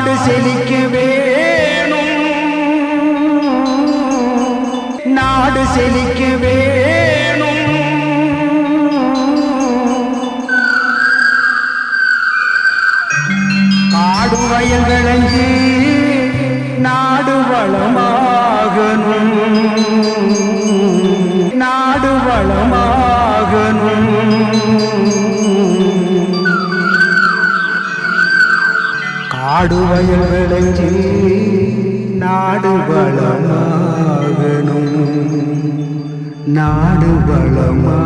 நாடு செழிக்க வேணும், நாடு செழிக்க வேணும். காடு வயல் விளைஞ்சு நாடு வளமாகணும், நாடு வளமாகணும். காடு வயல் விளைஞ்சு நாடு வளமாகணும், நாடு வளமாகணும்.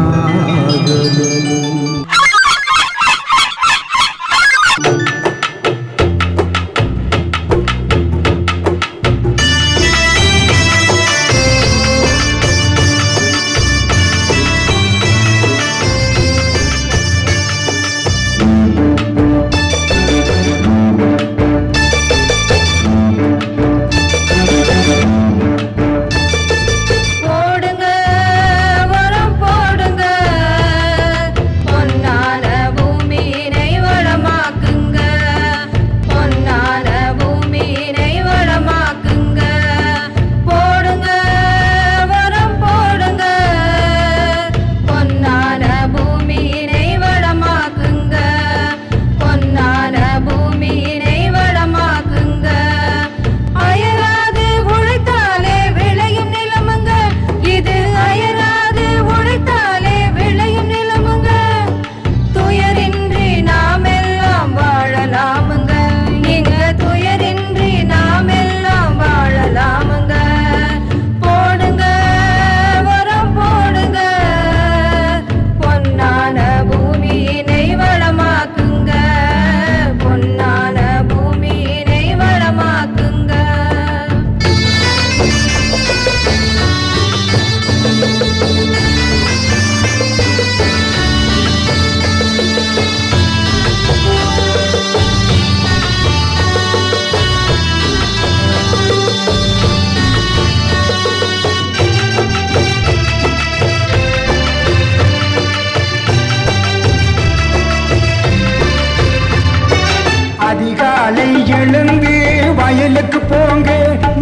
அதிகாலை எழுந்து வயலுக்கு போங்க,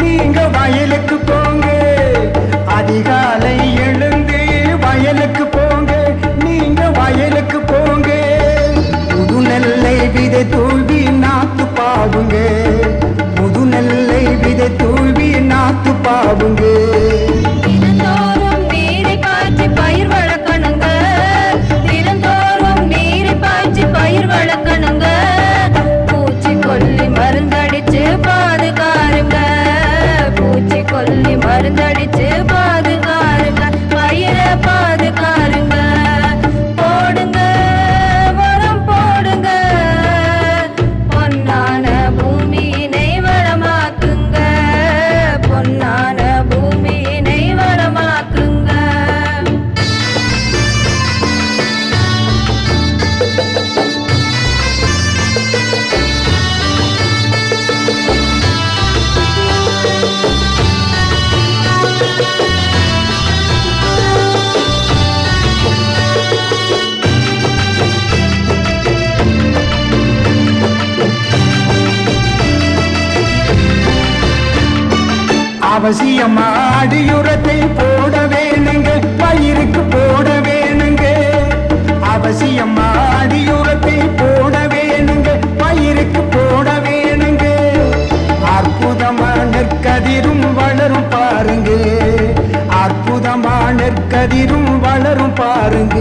நீங்க வயலுக்கு போங்க. அதிகாலை எழுந்து வயலுக்கு போங்க, நீங்க வயலுக்கு போங்க. புது நெல்லை விதை தூவி நாத்து பாவுங்க, புது நெல்லை விதை தூவி நாத்து பாவுங்க. பயிர் வளர்க்கணுங்க, தினந்தோறும் நீரை பாய்ச்சி பயிர் வளர்க்கணுங்க. பூச்சிக்கொல்லி மருந்தடிச்சு பாதுகாருங்க, பூச்சிக்கொல்லி மருந்தடிச்சு பாதுகாருங்க, பயிரை பாதுகாருங்க. போடுங்க வரம் போடுங்க, பொன்னான பூமியினை வளமாக்குங்க, பொன்னான பூமியினை வளமாக்குங்க. அவசியம் அடியுரத்தை போட வேணுங்க, பயிருக்கு போட வேணுங்க. அவசியம் அடியுரத்தை போட வேணுங்க, பயிருக்கு போட வேணுங்க. அற்புதமான நெற்கதிரும் வளரும் பாருங்க, அற்புதமான நெற்கதிரும் வளரும் பாருங்க.